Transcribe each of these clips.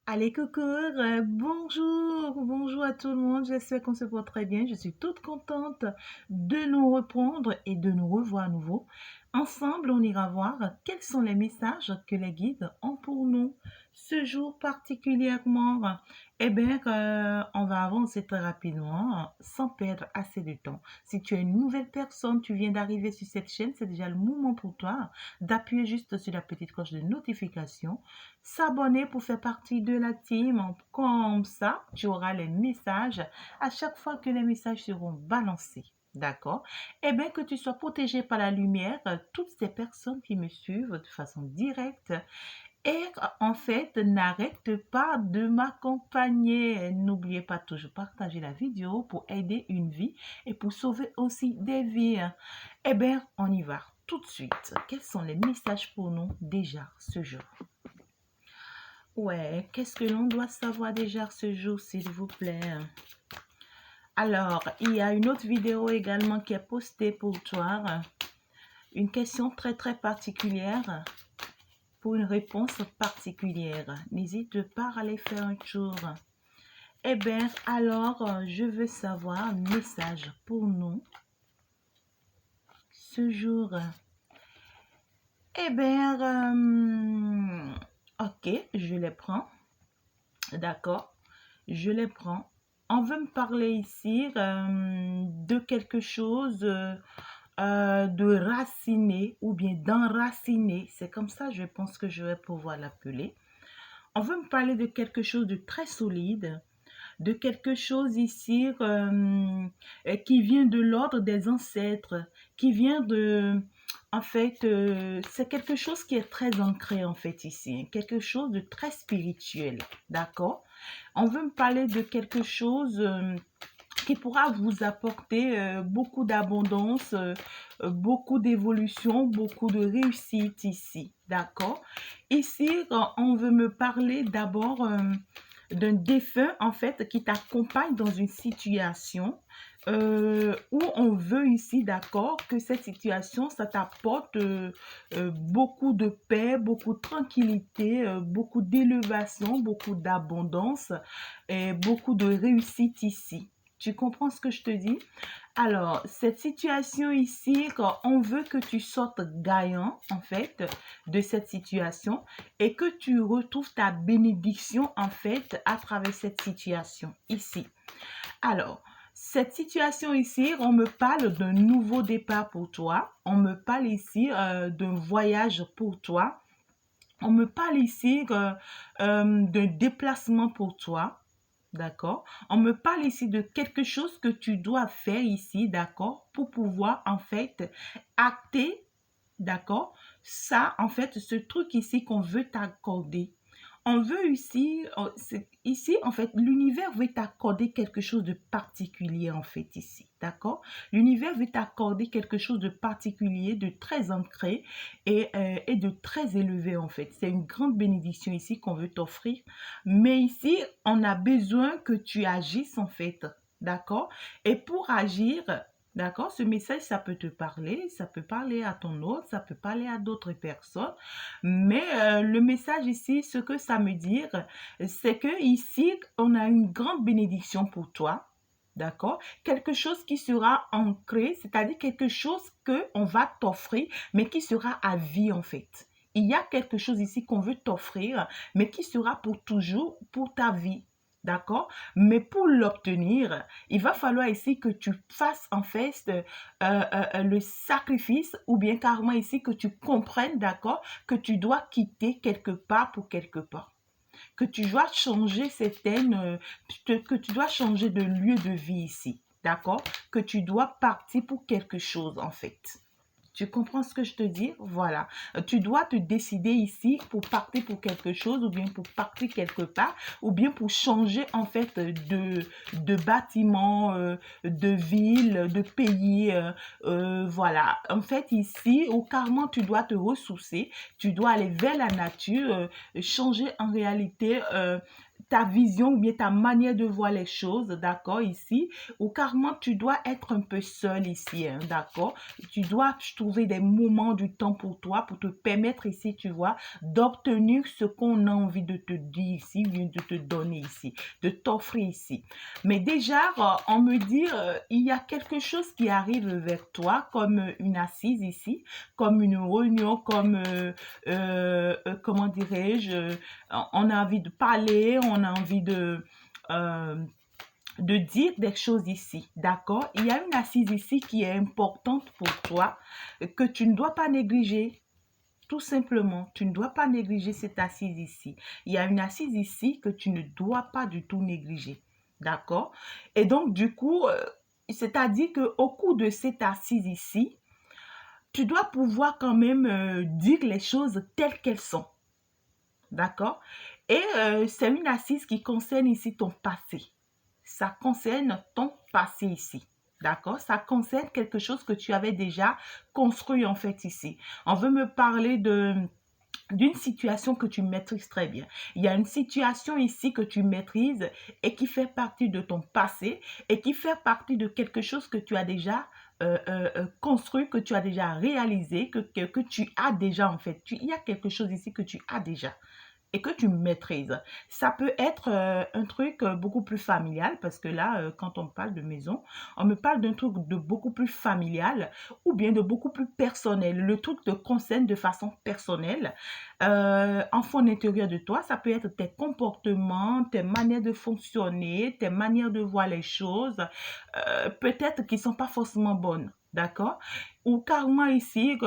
Allez, coucou, bonjour à tout le monde, j'espère qu'on se porte très bien. Je suis toute contente de nous reprendre et de nous revoir à nouveau. Ensemble, on ira voir quels sont les messages que les guides ont pour nous ce jour particulièrement. Eh bien, on va avancer très rapidement sans perdre assez de temps. Si tu es une nouvelle personne, tu viens d'arriver sur cette chaîne, c'est déjà le moment pour toi d'appuyer juste sur la petite cloche de notification, s'abonner pour faire partie de la team. Comme ça, tu auras les messages à chaque fois que les messages seront balancés. D'accord? Eh bien, que tu sois protégé par la lumière, toutes ces personnes qui me suivent de façon directe et en fait, n'arrête pas de m'accompagner. N'oubliez pas toujours partager la vidéo pour aider une vie et pour sauver aussi des vies. Eh bien, on y va tout de suite. Quels sont les messages pour nous déjà ce jour? Ouais, qu'est-ce que l'on doit savoir déjà ce jour, s'il vous plaît? Alors, il y a une autre vidéo également qui est postée pour toi. Une question très très particulière pour une réponse particulière. N'hésite pas à aller faire un tour. Eh bien, alors, je veux savoir un message pour nous ce jour. Eh bien, ok, je les prends. D'accord, je les prends. On veut me parler ici de quelque chose de raciné ou bien d'enraciné. C'est comme ça, je pense que je vais pouvoir l'appeler. On veut me parler de quelque chose de très solide, de quelque chose ici qui vient de l'ordre des ancêtres, qui vient de... En fait, c'est quelque chose qui est très ancré en fait ici, hein, quelque chose de très spirituel, d'accord? On veut me parler de quelque chose qui pourra vous apporter beaucoup d'abondance, beaucoup d'évolution, beaucoup de réussite ici, d'accord? Ici, on veut me parler d'abord d'un défunt en fait qui t'accompagne dans une situation où on veut ici, d'accord, que cette situation, ça t'apporte beaucoup de paix, beaucoup de tranquillité, beaucoup d'élévation, beaucoup d'abondance et beaucoup de réussite ici. Tu comprends ce que je te dis? Alors, cette situation ici, quand on veut que tu sortes gagnant, en fait, de cette situation et que tu retrouves ta bénédiction, en fait, à travers cette situation ici. Alors, cette situation ici, on me parle d'un nouveau départ pour toi. On me parle ici d'un voyage pour toi. On me parle ici d'un déplacement pour toi. D'accord? On me parle ici de quelque chose que tu dois faire ici, d'accord? Pour pouvoir, en fait, acter, d'accord? Ça, en fait, ce truc ici qu'on veut t'accorder. On veut ici, ici, en fait, l'univers veut t'accorder quelque chose de particulier, en fait, ici, d'accord? L'univers veut t'accorder quelque chose de particulier, de très ancré et de très élevé, en fait. C'est une grande bénédiction ici qu'on veut t'offrir. Mais ici, on a besoin que tu agisses, en fait, d'accord? Et pour agir, d'accord, ce message, ça peut te parler, ça peut parler à ton autre, ça peut parler à d'autres personnes. Mais le message ici, ce que ça me dit, c'est que ici, on a une grande bénédiction pour toi. D'accord? Quelque chose qui sera ancré, c'est-à-dire quelque chose que on va t'offrir, mais qui sera à vie en fait. Il y a quelque chose ici qu'on veut t'offrir, mais qui sera pour toujours, pour ta vie. D'accord? Mais pour l'obtenir, il va falloir ici que tu fasses en fait le sacrifice ou bien carrément ici que tu comprennes, d'accord, que tu dois quitter quelque part pour quelque part. Que tu dois changer que tu dois changer de lieu de vie ici, d'accord? Que tu dois partir pour quelque chose en fait. Tu comprends ce que je te dis? Voilà. Tu dois te décider ici pour partir pour quelque chose ou bien pour partir quelque part ou bien pour changer en fait de bâtiment, de ville, de pays. Voilà. En fait, ici, au carrément, tu dois te ressourcer. Tu dois aller vers la nature, changer en réalité ta vision ou bien ta manière de voir les choses, d'accord, ici, ou carrément tu dois être un peu seul ici, hein, d'accord. Tu dois trouver des moments du temps pour toi, pour te permettre ici, tu vois, d'obtenir ce qu'on a envie de te dire ici, ou bien de te donner ici, de t'offrir ici. Mais déjà, on me dit, il y a quelque chose qui arrive vers toi, comme une assise ici, comme une réunion, comme, comment dirais-je, on a envie de parler, on a envie euh, de dire des choses ici, d'accord? Il y a une assise ici qui est importante pour toi, que tu ne dois pas négliger. Tout simplement, tu ne dois pas négliger cette assise ici. Il y a une assise ici que tu ne dois pas du tout négliger, d'accord? Et donc, du coup, c'est-à-dire qu'au cours de cette assise ici, tu dois pouvoir quand même dire les choses telles qu'elles sont. D'accord? Et c'est une assise qui concerne ici ton passé. Ça concerne ton passé ici. D'accord? Ça concerne quelque chose que tu avais déjà construit en fait ici. On veut me parler d'une situation que tu maîtrises très bien. Il y a une situation ici que tu maîtrises et qui fait partie de ton passé et qui fait partie de quelque chose que tu as déjà construit, que tu as déjà réalisé, que tu as déjà en fait. Il y a quelque chose ici que tu as déjà et que tu maîtrises. Ça peut être un truc beaucoup plus familial, parce que là, quand on parle de maison, on me parle d'un truc de beaucoup plus familial ou bien de beaucoup plus personnel. Le truc te concerne de façon personnelle. En fond intérieur de toi, ça peut être tes comportements, tes manières de fonctionner, tes manières de voir les choses, peut-être qui ne sont pas forcément bonnes. D'accord? Ou carrément ici,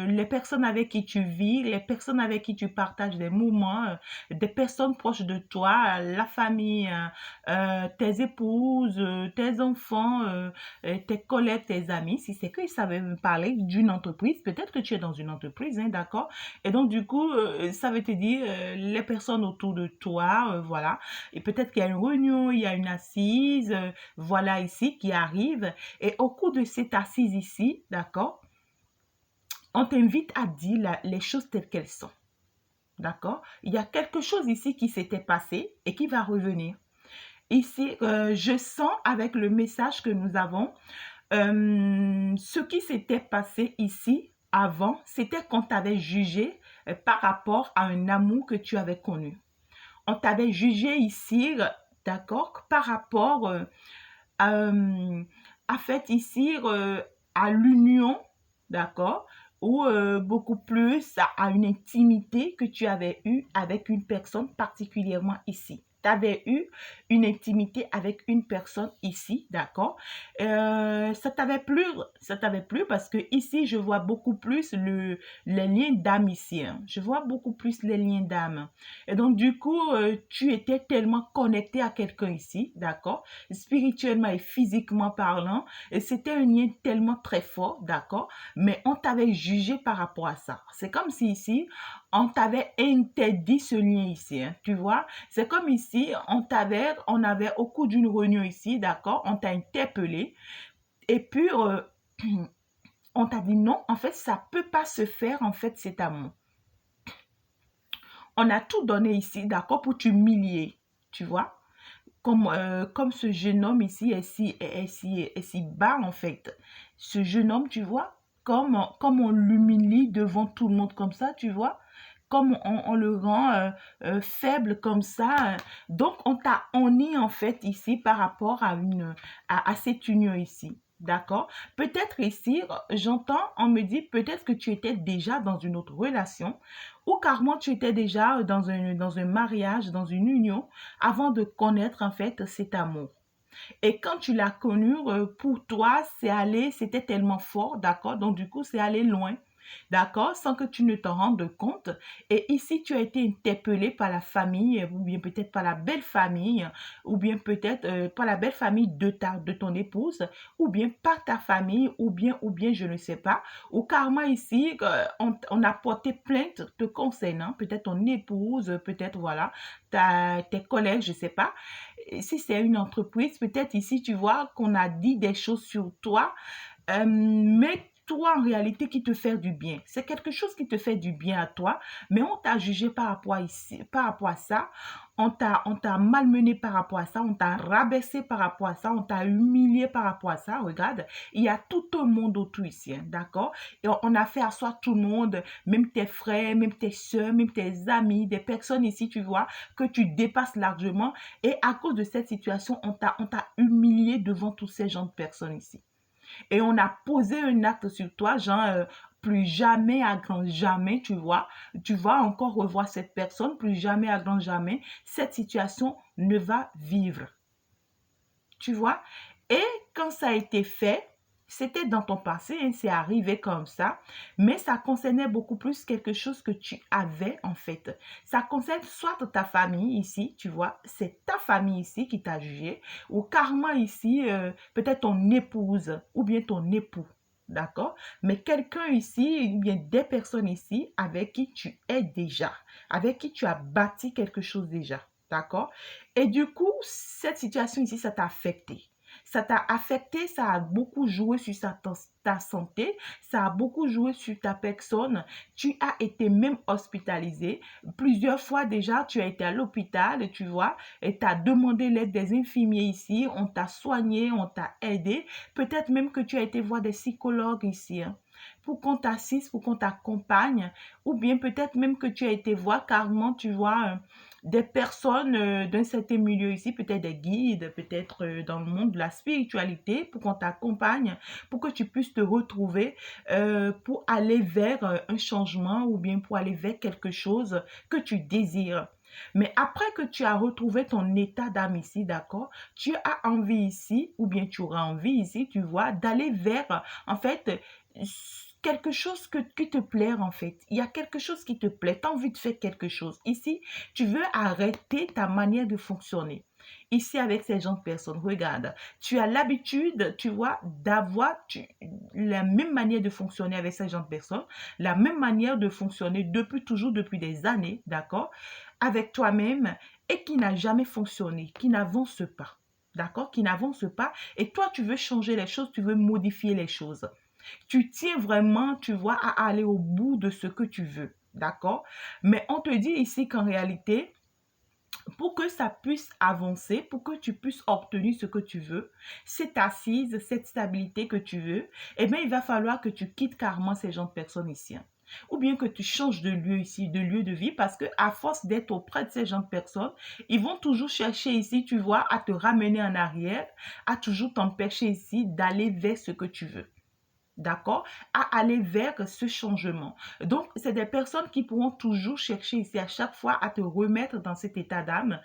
les personnes avec qui tu vis, les personnes avec qui tu partages des moments, des personnes proches de toi, la famille, tes épouses, tes enfants, tes collègues, tes amis. Si c'est qu'ils savaient me parler d'une entreprise, peut-être que tu es dans une entreprise, hein, d'accord? Et donc, du coup, ça veut te dire les personnes autour de toi, voilà. Et peut-être qu'il y a une réunion, il y a une assise, voilà ici, qui arrive. Et au cours de cette assise ici, d'accord, on t'invite à dire les choses telles qu'elles sont. D'accord? Il y a quelque chose ici qui s'était passé et qui va revenir. Ici, je sens avec le message que nous avons, ce qui s'était passé ici avant, c'était qu'on t'avait jugé par rapport à un amour que tu avais connu. On t'avait jugé ici, d'accord, par rapport à fait ici à l'union, d'accord, ou beaucoup plus à une intimité que tu avais eue avec une personne particulièrement ici. Tu avais eu une intimité avec une personne ici, d'accord. Ça t'avait plu parce que ici, je vois beaucoup plus les liens d'âme ici, hein. Je vois beaucoup plus les liens d'âme. Et donc, du coup, tu étais tellement connecté à quelqu'un ici, d'accord, spirituellement et physiquement parlant, et c'était un lien tellement très fort, d'accord, mais on t'avait jugé par rapport à ça. C'est comme si ici, on t'avait interdit ce lien ici, hein, tu vois. C'est comme ici, on avait au cours d'une réunion ici, d'accord, on t'a interpellé, et puis on t'a dit non, en fait, ça peut pas se faire, en fait, cet amour. On a tout donné ici, d'accord, pour t'humilier, tu vois. Comme ce jeune homme ici est si bas en fait. Ce jeune homme, tu vois, comme on l'humilie devant tout le monde comme ça, tu vois, comme on le rend faible comme ça. Donc, on t'a honni en fait ici par rapport à cette union ici. D'accord? Peut-être ici, j'entends, on me dit peut-être que tu étais déjà dans une autre relation ou carrément tu étais déjà dans un mariage, dans une union avant de connaître en fait cet amour. Et quand tu l'as connu, pour toi, c'était tellement fort, d'accord? Donc du coup, c'est allé loin, d'accord? Sans que tu ne t'en rendes compte. Et ici, tu as été interpellé par la famille, ou bien peut-être par la belle famille, ou bien peut-être par la belle famille de ton épouse, ou bien par ta famille, ou bien, je ne sais pas. Ou carrément ici, on a porté plainte te concernant, peut-être ton épouse, peut-être voilà, tes collègues, je ne sais pas. Et si c'est une entreprise, peut-être ici, tu vois qu'on a dit des choses sur toi, mais toi, en réalité, qui te fait du bien. C'est quelque chose qui te fait du bien à toi, mais on t'a jugé par rapport à ça. on t'a malmené par rapport à ça, on t'a rabaissé par rapport à ça, on t'a humilié par rapport à ça. Regarde, il y a tout un monde autour ici, hein, d'accord? Et on a fait asseoir tout le monde, même tes frères, même tes soeurs, même tes amis, des personnes ici, tu vois, que tu dépasses largement. Et à cause de cette situation, on t'a humilié devant tous ces gens de personnes ici. Et on a posé un acte sur toi, genre, plus jamais à grand jamais, tu vas encore revoir cette personne, plus jamais à grand jamais, cette situation ne va vivre, tu vois. Et quand ça a été fait, c'était dans ton passé, hein, c'est arrivé comme ça, mais ça concernait beaucoup plus quelque chose que tu avais en fait. Ça concerne soit ta famille ici, tu vois, c'est ta famille ici qui t'a jugé, ou carrément ici, peut-être ton épouse ou bien ton époux, d'accord? Mais quelqu'un ici, ou bien des personnes ici avec qui tu es déjà, avec qui tu as bâti quelque chose déjà, d'accord? Et du coup, cette situation ici, ça t'a affecté. Ça t'a affecté, ça a beaucoup joué sur ta santé, ça a beaucoup joué sur ta personne. Tu as été même hospitalisé. Plusieurs fois déjà, tu as été à l'hôpital, tu vois, et tu as demandé l'aide des infirmiers ici. On t'a soigné, on t'a aidé. Peut-être même que tu as été voir des psychologues ici, hein, pour qu'on t'assiste, pour qu'on t'accompagne. Ou bien peut-être même que tu as été voir carrément, tu vois, des personnes d'un certain milieu ici, peut-être des guides, peut-être dans le monde de la spiritualité, pour qu'on t'accompagne, pour que tu puisses te retrouver, pour aller vers un changement ou bien pour aller vers quelque chose que tu désires. Mais après que tu as retrouvé ton état d'âme ici, d'accord, tu as envie ici, ou bien tu auras envie ici, tu vois, d'aller vers, en fait, quelque chose qui te plaît en fait. Il y a quelque chose qui te plaît, tu as envie de faire quelque chose. Ici, tu veux arrêter ta manière de fonctionner. Ici, avec ces gens de personnes, regarde, tu as l'habitude, tu vois, d'avoir la même manière de fonctionner avec ces gens de personnes, la même manière de fonctionner depuis toujours, depuis des années, d'accord, avec toi-même et qui n'a jamais fonctionné, qui n'avance pas, d'accord, qui n'avance pas. Et toi, tu veux changer les choses, tu veux modifier les choses. Tu tiens vraiment, tu vois, à aller au bout de ce que tu veux. D'accord? Mais on te dit ici qu'en réalité, pour que ça puisse avancer, pour que tu puisses obtenir ce que tu veux, cette assise, cette stabilité que tu veux, eh bien, il va falloir que tu quittes carrément ces gens de personnes ici, hein. Ou bien que tu changes de lieu ici, de lieu de vie, parce que à force d'être auprès de ces gens de personnes, ils vont toujours chercher ici, tu vois, à te ramener en arrière, à toujours t'empêcher ici d'aller vers ce que tu veux. D'accord, à aller vers ce changement. Donc, c'est des personnes qui pourront toujours chercher ici à chaque fois à te remettre dans cet état d'âme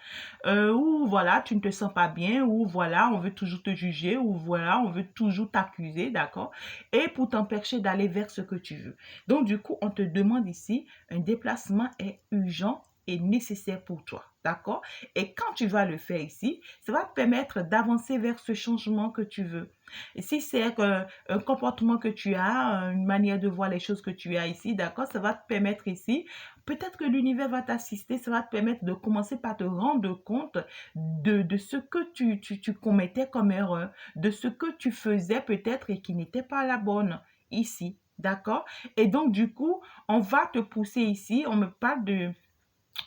où voilà, tu ne te sens pas bien, où voilà, on veut toujours te juger, où voilà, on veut toujours t'accuser, d'accord, et pour t'empêcher d'aller vers ce que tu veux. Donc, du coup, on te demande ici, un déplacement est urgent et nécessaire pour toi, d'accord? Et quand tu vas le faire ici, ça va te permettre d'avancer vers ce changement que tu veux. Et si c'est un comportement que tu as, une manière de voir les choses que tu as ici, d'accord, ça va te permettre ici, peut-être que l'univers va t'assister, ça va te permettre de commencer par te rendre compte de ce que tu commettais comme erreur, de ce que tu faisais peut-être et qui n'était pas la bonne ici, d'accord? Et donc, du coup, on va te pousser ici, on me parle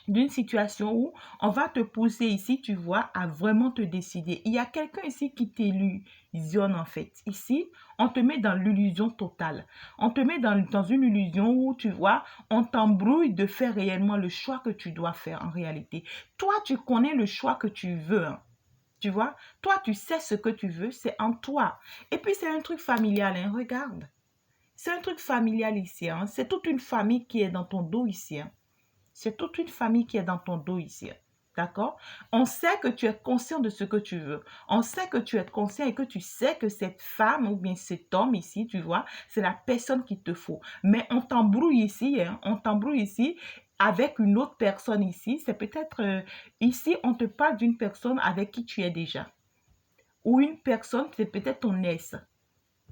d'une situation où on va te pousser ici, tu vois, à vraiment te décider. Il y a quelqu'un ici qui t'illusionne en fait. Ici, on te met dans l'illusion totale. On te met dans une illusion où, tu vois, on t'embrouille de faire réellement le choix que tu dois faire en réalité. Toi, tu connais le choix que tu veux, hein. Tu vois, toi, tu sais ce que tu veux, c'est en toi. Et puis, c'est un truc familial, hein, regarde. C'est un truc familial ici, hein. C'est toute une famille qui est dans ton dos ici, hein. C'est toute une famille qui est dans ton dos ici. D'accord? On sait que tu es conscient de ce que tu veux. On sait que tu es conscient et que tu sais que cette femme ou bien cet homme ici, tu vois, c'est la personne qu'il te faut. Mais on t'embrouille ici, hein, on t'embrouille ici avec une autre personne ici. C'est peut-être ici, on te parle d'une personne avec qui tu es déjà. Ou une personne, c'est peut-être ton ex.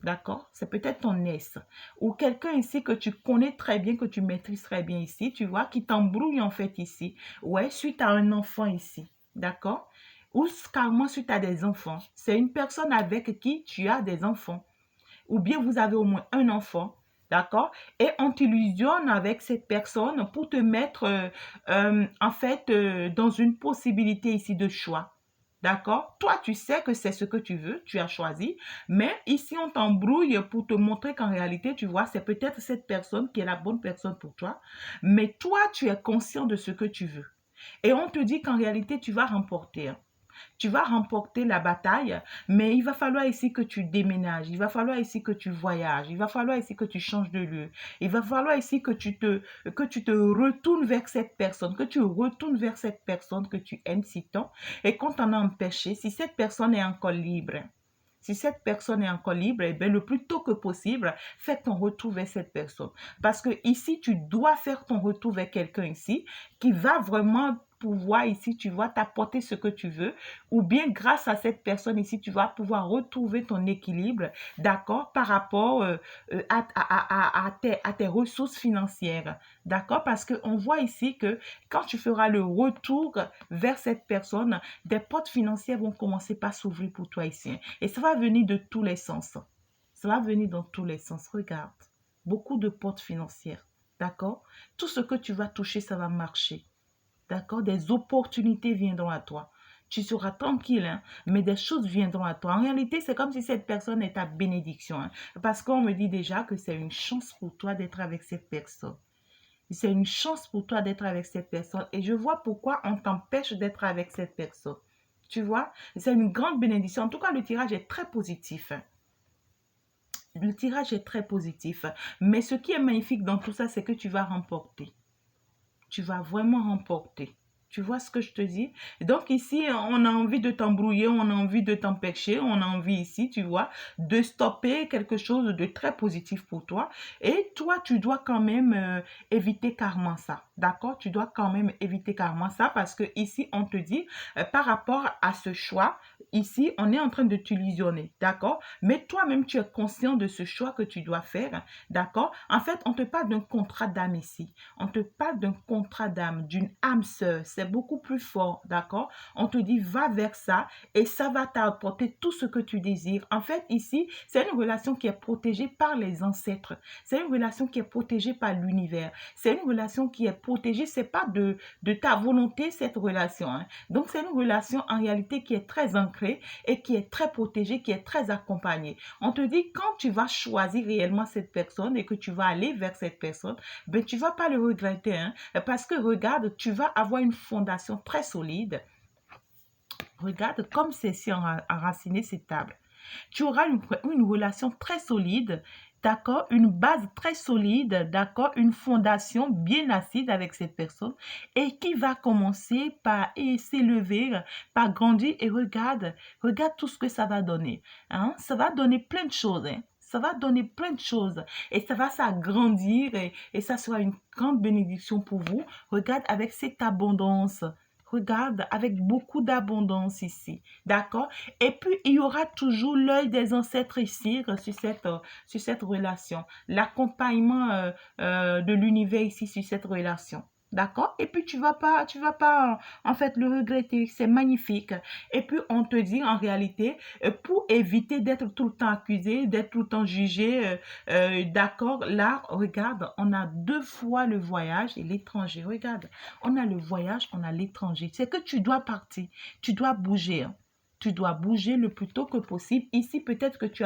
D'accord? C'est peut-être ton ex ou quelqu'un ici que tu connais très bien, que tu maîtrises très bien ici, tu vois, qui t'embrouille en fait ici. Ouais, suite à un enfant ici. D'accord? Ou carrément suite à des enfants. C'est une personne avec qui tu as des enfants. Ou bien vous avez au moins un enfant. d'accord? Et on t'illusionne avec cette personne pour te mettre, en fait, dans une possibilité ici de choix. D'accord? Toi, tu sais que c'est ce que tu veux, tu as choisi, mais ici, on t'embrouille pour te montrer qu'en réalité, tu vois, c'est peut-être cette personne qui est la bonne personne pour toi, mais toi, tu es conscient de ce que tu veux. Et on te dit qu'en réalité, tu vas remporter, hein. Tu vas remporter la bataille, mais il va falloir ici que tu déménages, il va falloir ici que tu voyages, il va falloir ici que tu changes de lieu, il va falloir ici que tu te retournes vers cette personne, que tu retournes vers cette personne que tu aimes si tant, et qu'on t'en a empêché, si cette personne est encore libre. Si cette personne est encore libre, eh bien, le plus tôt que possible, fais ton retour vers cette personne. Parce que ici, tu dois faire ton retour vers quelqu'un ici qui va vraiment pouvoir ici, tu vois, t'apporter ce que tu veux, ou bien grâce à cette personne ici, tu vas pouvoir retrouver ton équilibre, d'accord, par rapport à tes ressources financières, d'accord, parce qu'on voit ici que quand tu feras le retour vers cette personne, des portes financières vont commencer par s'ouvrir pour toi ici, hein. Et ça va venir de tous les sens. Ça va venir dans tous les sens. Regarde, beaucoup de portes financières, d'accord. Tout ce que tu vas toucher, ça va marcher. D'accord? Des opportunités viendront à toi. Tu seras tranquille, hein, mais des choses viendront à toi. En réalité, c'est comme si cette personne est ta bénédiction, hein, parce qu'on me dit déjà que c'est une chance pour toi d'être avec cette personne. C'est une chance pour toi d'être avec cette personne. Et je vois pourquoi on t'empêche d'être avec cette personne. Tu vois? C'est une grande bénédiction. En tout cas, le tirage est très positif, hein. Le tirage est très positif. Mais ce qui est magnifique dans tout ça, c'est que tu vas remporter. Tu vas vraiment remporter. Tu vois ce que je te dis? Donc ici, on a envie de t'embrouiller, on a envie de t'empêcher, on a envie ici, tu vois, de stopper quelque chose de très positif pour toi. Et toi, tu dois quand même éviter carrément ça. D'accord? Tu dois quand même éviter carrément ça parce que ici, on te dit, par rapport à ce choix, ici, on est en train de t'illusionner. D'accord? Mais toi-même, tu es conscient de ce choix que tu dois faire. D'accord? En fait, on te parle d'un contrat d'âme ici. On te parle d'un contrat d'âme, d'une âme sœur. C'est beaucoup plus fort, d'accord? On te dit, va vers ça et ça va t'apporter tout ce que tu désires. En fait, ici, c'est une relation qui est protégée par les ancêtres. C'est une relation qui est protégée par l'univers. C'est une relation qui est protégée. C'est pas de ta volonté, cette relation, hein. Donc, c'est une relation en réalité qui est très ancrée et qui est très protégée, qui est très accompagnée. On te dit, quand tu vas choisir réellement cette personne et que tu vas aller vers cette personne, ben, tu vas pas le regretter, hein, parce que regarde, tu vas avoir une fondation très solide. Regarde comme c'est si enraciné, c'est stable. Tu auras une relation très solide, d'accord, une base très solide, d'accord, une fondation bien assise avec cette personne et qui va commencer par s'élever, par grandir et regarde tout ce que ça va donner, hein. Ça va donner plein de choses, hein. Ça va donner plein de choses et ça va s'agrandir et ça sera une grande bénédiction pour vous. Regarde avec cette abondance. Regarde avec beaucoup d'abondance ici. D'accord? Et puis, il y aura toujours l'œil des ancêtres ici sur cette relation. L'accompagnement de l'univers ici sur cette relation. D'accord? Et puis, tu vas pas en fait le regretter. C'est magnifique. Et puis, on te dit en réalité, pour éviter d'être tout le temps accusé, d'être tout le temps jugé, d'accord? Là, regarde, on a deux fois le voyage et l'étranger. Regarde, on a le voyage, on a l'étranger. C'est que tu dois partir, tu dois bouger, hein. Tu dois bouger le plus tôt que possible. Ici, peut-être que tu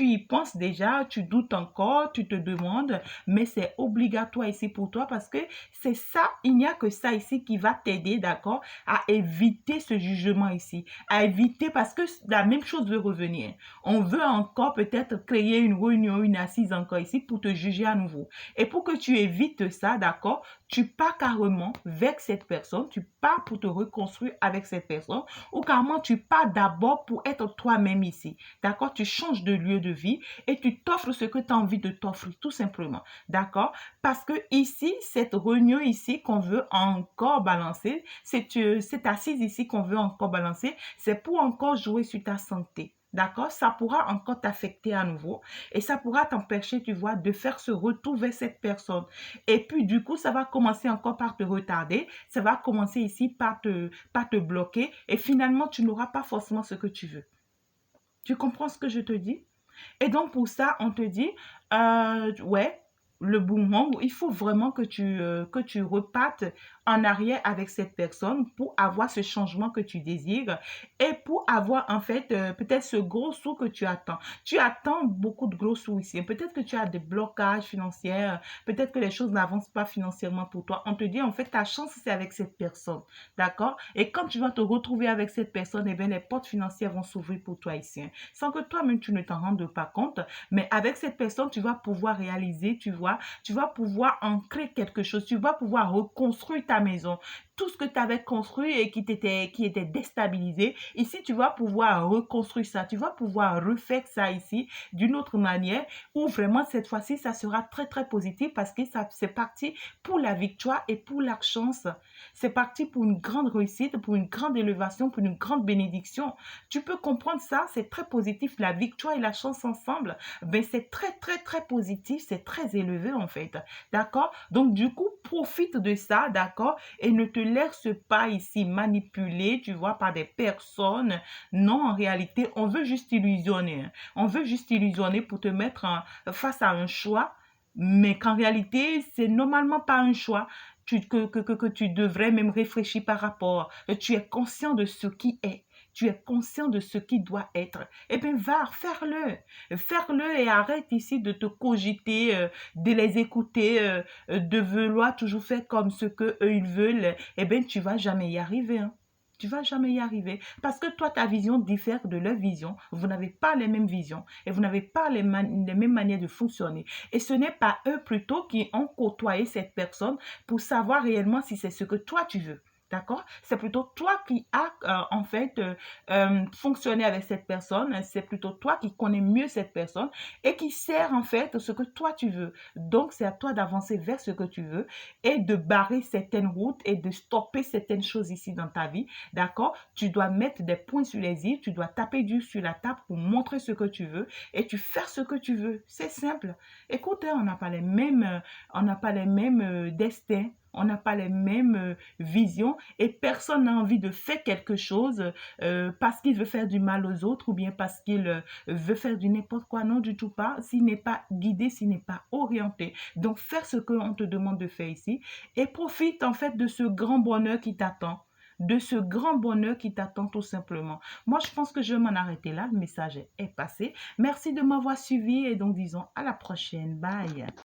y penses déjà, tu doutes encore, tu te demandes, mais c'est obligatoire ici pour toi parce que c'est ça, il n'y a que ça ici qui va t'aider, d'accord, à éviter ce jugement ici, à éviter parce que la même chose veut revenir. On veut encore peut-être créer une réunion, une assise encore ici pour te juger à nouveau. Et pour que tu évites ça, d'accord, tu pars carrément vers cette personne, tu pars pour te reconstruire avec cette personne ou carrément tu pars d'abord pour être toi-même ici. D'accord? Tu changes de lieu de vie et tu t'offres ce que tu as envie de t'offrir tout simplement. D'accord? Parce que ici, cette réunion ici qu'on veut encore balancer, cette assise ici qu'on veut encore balancer, c'est pour encore jouer sur ta santé. D'accord? Ça pourra encore t'affecter à nouveau et ça pourra t'empêcher, tu vois, de faire ce retour vers cette personne. Et puis, du coup, ça va commencer encore par te retarder. Ça va commencer ici par te bloquer. Et finalement, tu n'auras pas forcément ce que tu veux. Tu comprends ce que je te dis? Et donc, pour ça, on te dit, ouais, le moment où il faut vraiment que tu repartes en arrière avec cette personne pour avoir ce changement que tu désires et pour avoir en fait peut-être ce gros sou que tu attends. Tu attends beaucoup de gros sous ici. Peut-être que tu as des blocages financiers, peut-être que les choses n'avancent pas financièrement pour toi. On te dit en fait ta chance c'est avec cette personne. D'accord? Et quand tu vas te retrouver avec cette personne, eh bien les portes financières vont s'ouvrir pour toi ici, hein, sans que toi-même tu ne t'en rendes pas compte. Mais avec cette personne, tu vas pouvoir réaliser, tu vas pouvoir ancrer quelque chose, tu vas pouvoir reconstruire ta maison. Tout ce que tu avais construit et qui était déstabilisé, ici, tu vas pouvoir reconstruire ça, tu vas pouvoir refaire ça ici d'une autre manière où vraiment cette fois-ci, ça sera très, très positif parce que ça, c'est parti pour la victoire et pour la chance. C'est parti pour une grande réussite, pour une grande élévation, pour une grande bénédiction. Tu peux comprendre ça, c'est très positif. La victoire et la chance ensemble, ben c'est très, très, très positif, c'est très élevé en fait. D'accord? Donc, du coup, profite de ça, d'accord? Et ne te laisse pas ici manipuler, tu vois, par des personnes. Non, en réalité, on veut juste illusionner, hein. On veut juste illusionner pour te mettre face à un choix, mais qu'en réalité, c'est normalement pas un choix. Que tu devrais même réfléchir par rapport. Tu es conscient de ce qui est. Tu es conscient de ce qui doit être. Eh bien, va, faire-le. Faire-le et arrête ici de te cogiter, de les écouter, de vouloir toujours faire comme ce que eux ils veulent. Eh bien, tu vas jamais y arriver, hein. Tu vas jamais y arriver parce que toi, ta vision diffère de leur vision. Vous n'avez pas les mêmes visions et vous n'avez pas les mêmes manières de fonctionner. Et ce n'est pas eux plutôt qui ont côtoyé cette personne pour savoir réellement si c'est ce que toi tu veux. D'accord? C'est plutôt toi qui as en fait fonctionné avec cette personne. C'est plutôt toi qui connais mieux cette personne et qui sert en fait ce que toi tu veux. Donc, c'est à toi d'avancer vers ce que tu veux et de barrer certaines routes et de stopper certaines choses ici dans ta vie. D'accord? Tu dois mettre des points sur les i, tu dois taper dur sur la table pour montrer ce que tu veux et tu fais ce que tu veux. C'est simple. Écoute, hein, on n'a pas les mêmes destins. On n'a pas les mêmes visions et personne n'a envie de faire quelque chose parce qu'il veut faire du mal aux autres ou bien parce qu'il veut faire du n'importe quoi. Non, du tout pas. S'il n'est pas guidé, s'il n'est pas orienté. Donc, faire ce qu'on te demande de faire ici et profite en fait de ce grand bonheur qui t'attend. De ce grand bonheur qui t'attend tout simplement. Moi, je pense que je vais m'en arrêter là. Le message est passé. Merci de m'avoir suivi et donc disons à la prochaine. Bye.